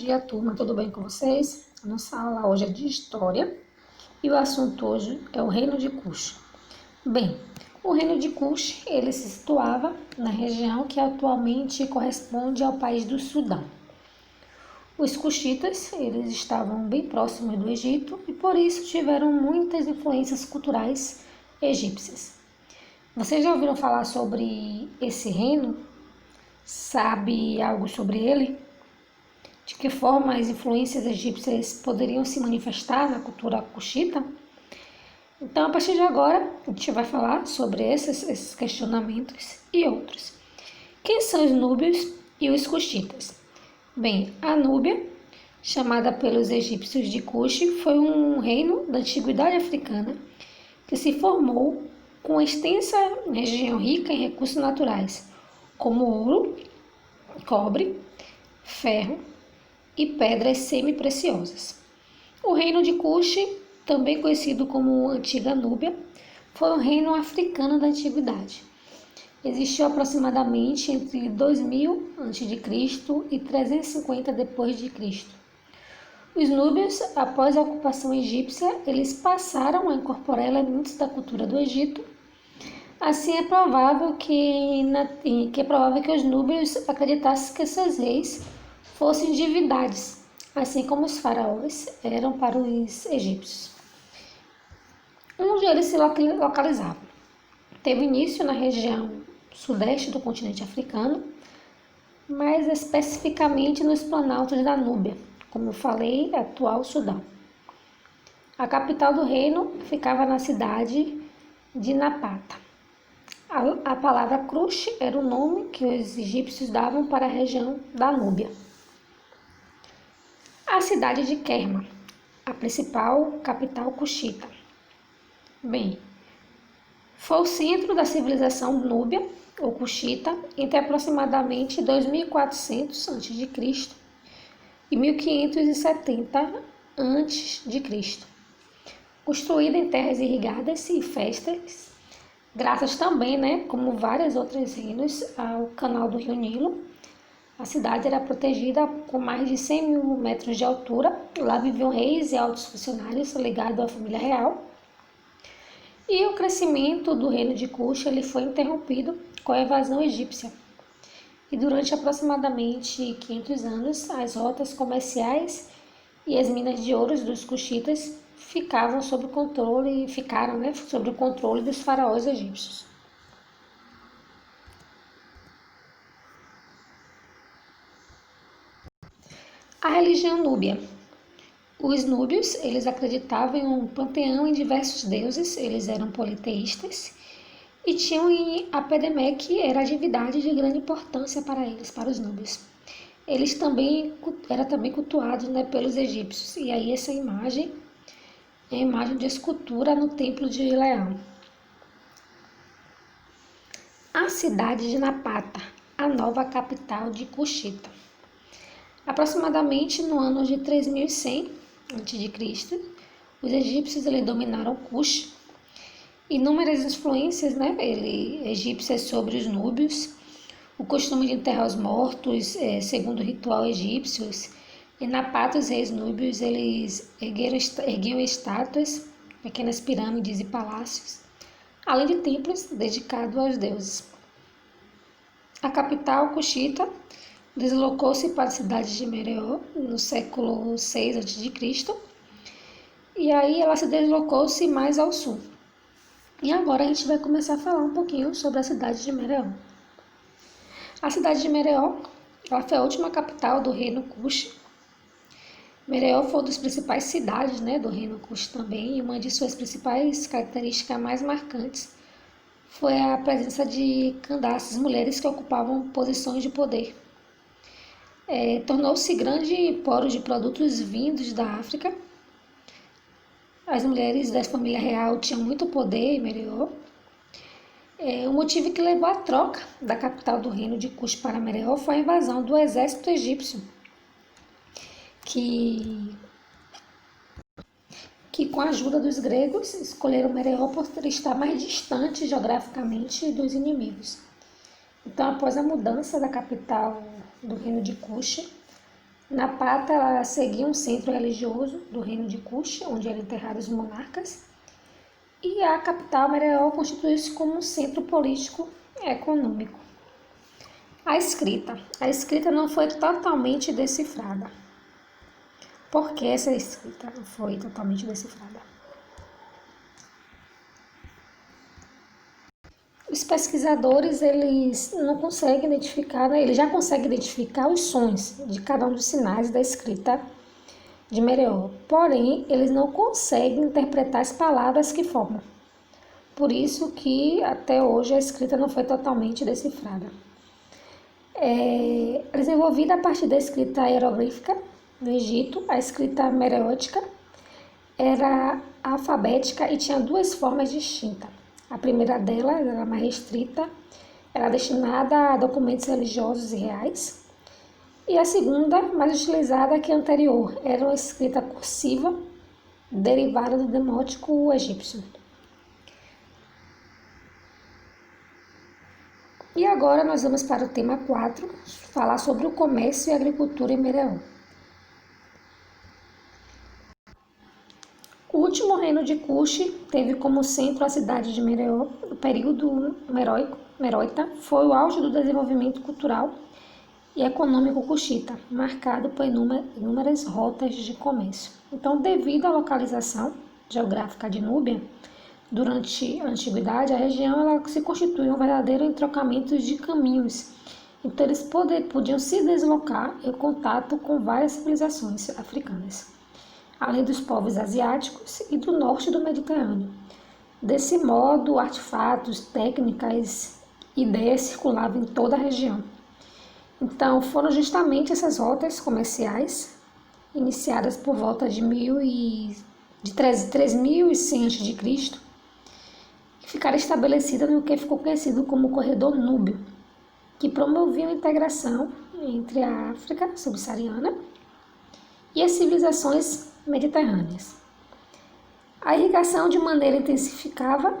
dia, turma, tudo bem com vocês? A nossa aula hoje é de História e o assunto hoje é o Reino de Kush. Bem, o Reino de Kush, ele se situava na região que atualmente corresponde ao país do Sudão. Os Kushitas, eles estavam bem próximos do Egito e por isso tiveram muitas influências culturais egípcias. Vocês já ouviram falar sobre esse reino? Sabe algo sobre ele? De que forma as influências egípcias poderiam se manifestar na cultura cuxita? Então, a partir de agora, a gente vai falar sobre esses questionamentos e outros. Quem são os núbios e os cuxitas? Bem, a Núbia, chamada pelos egípcios de Kush, foi um reino da antiguidade africana que se formou com uma extensa região rica em recursos naturais, como ouro, cobre, ferro e pedras semi-preciosas. O reino de Kush, também conhecido como Antiga Núbia, foi um reino africano da antiguidade. Existiu aproximadamente entre 2000 a.C. e 350 d.C. Os núbios, após a ocupação egípcia, eles passaram a incorporar elementos da cultura do Egito. Assim, é provável que os núbios acreditassem que seus reis fossem divindades, assim como os faraós eram para os egípcios. Onde eles se localizavam? Teve início na região sudeste do continente africano, mais especificamente nos planaltos da Núbia, como eu falei, atual Sudão. A capital do reino ficava na cidade de Napata. A palavra Kush era o nome que os egípcios davam para a região da Núbia. A cidade de Kerma, a principal capital cuxita. Bem, foi o centro da civilização núbia, ou cuxita, entre aproximadamente 2400 a.C. e 1570 a.C., construída em terras irrigadas e férteis, graças também, como vários outros reinos, ao canal do Rio Nilo. A cidade era protegida com mais de 100 mil metros de altura. Lá viviam reis e altos funcionários ligados à família real. E o crescimento do reino de Kush ele foi interrompido com a invasão egípcia. E durante aproximadamente 500 anos, as rotas comerciais e as minas de ouro dos Kushitas ficaram sob o controle dos faraós egípcios. A religião núbia. Os núbios, eles acreditavam em um panteão em diversos deuses, eles eram politeístas e tinham em Apedemé, que era a divindade de grande importância para eles, para os núbios. Eles também eram cultuados pelos egípcios, e aí essa imagem é a imagem de escultura no templo de Leão. A cidade de Napata, a nova capital de Cuxita. Aproximadamente no ano de 3100 a.C., os egípcios dominaram Kush. Inúmeras influências egípcias sobre os núbios, o costume de enterrar os mortos, segundo o ritual egípcio. E Napata, os reis núbios, eles erguiam estátuas, pequenas pirâmides e palácios, além de templos dedicados aos deuses. A capital, Cuxita, deslocou-se para a cidade de Mereó no século VI a.C. E aí ela se deslocou-se mais ao sul. E agora a gente vai começar a falar um pouquinho sobre a cidade de Mereó. A cidade de Mereó, ela foi a última capital do reino Kush. Mereó foi uma das principais cidades do reino Kush também, e uma de suas principais características mais marcantes foi a presença de Candaces, mulheres que ocupavam posições de poder. Tornou-se grande polo de produtos vindos da África. As mulheres da família real tinham muito poder em Mereó. O motivo que levou à troca da capital do reino de Kush para Mereó foi a invasão do exército egípcio, que com a ajuda dos gregos escolheram Mereó por estar mais distante geograficamente dos inimigos. Então, após a mudança da capital do reino de Kush, Napata ela seguia um centro religioso do reino de Kush, onde eram enterrados os monarcas, e a capital Mereó constituiu-se como um centro político e econômico. A escrita não foi totalmente decifrada. Por que essa escrita não foi totalmente decifrada? Os pesquisadores, eles não conseguem identificar, né? Eles já conseguem identificar os sons de cada um dos sinais da escrita de Mereó, porém, eles não conseguem interpretar as palavras que formam. Por isso que até hoje a escrita não foi totalmente decifrada. Desenvolvida a partir da escrita hieroglífica no Egito, a escrita mereótica era alfabética e tinha duas formas distintas. A primeira delas era mais restrita, era destinada a documentos religiosos e reais. E a segunda, mais utilizada que a anterior, era uma escrita cursiva, derivada do demótico egípcio. E agora nós vamos para o tema 4, falar sobre o comércio e agricultura em Mereó. O último reino de Kush teve como centro a cidade de Mereó. O período meroita foi o auge do desenvolvimento cultural e econômico cuxita, marcado por inúmeras rotas de comércio. Então, devido à localização geográfica de Núbia, durante a antiguidade, a região ela se constitui um verdadeiro entrocamento de caminhos. Então, eles podiam se deslocar em contato com várias civilizações africanas, além dos povos asiáticos e do norte do Mediterrâneo. Desse modo, artefatos, técnicas, ideias circulavam em toda a região. Então, foram justamente essas rotas comerciais, iniciadas por volta de 3100 a.C., que ficaram estabelecidas no que ficou conhecido como Corredor Núbio, que promoviam a integração entre a África subsaariana e as civilizações mediterrâneas. A irrigação de maneira intensificada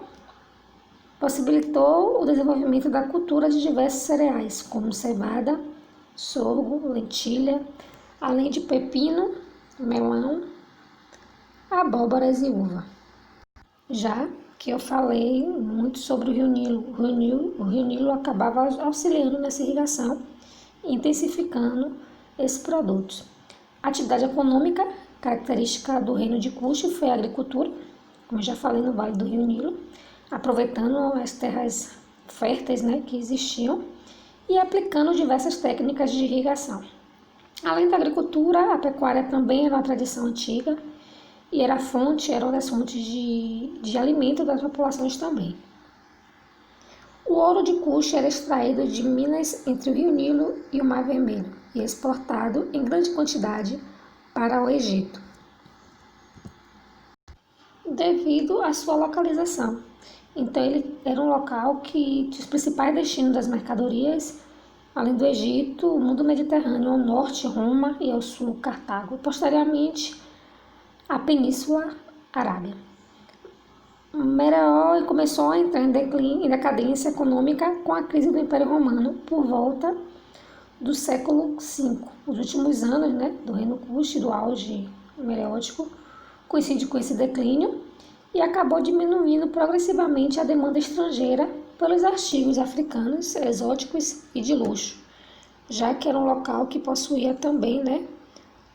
possibilitou o desenvolvimento da cultura de diversos cereais, como cevada, sorgo, lentilha, além de pepino, melão, abóboras e uva. Já que eu falei muito sobre o Rio Nilo, o Rio Nilo acabava auxiliando nessa irrigação e intensificando esses produtos. A atividade econômica característica do reino de Kush foi a agricultura, como eu já falei, no Vale do Rio Nilo, aproveitando as terras férteis, né, que existiam e aplicando diversas técnicas de irrigação. Além da agricultura, a pecuária também era uma tradição antiga e era uma das fontes de alimento das populações também. O ouro de Kush era extraído de minas entre o Rio Nilo e o Mar Vermelho e exportado em grande quantidade para o Egito, devido à sua localização. Então, ele era um local que tinha os principais destinos das mercadorias, além do Egito, o mundo mediterrâneo, ao norte, Roma, e ao sul, Cartago, e posteriormente a Península Arábia. Mereó começou a entrar em decadência econômica com a crise do Império Romano por volta do século V. Os últimos anos, né, do reino Kush, do auge mereótico, coincide com esse declínio e acabou diminuindo progressivamente a demanda estrangeira pelos artigos africanos, exóticos e de luxo, já que era um local que possuía também, né,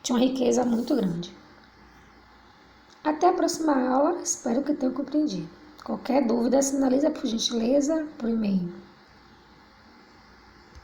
tinha uma riqueza muito grande. Até a próxima aula, espero que tenham compreendido. Qualquer dúvida, sinaliza por gentileza por e-mail.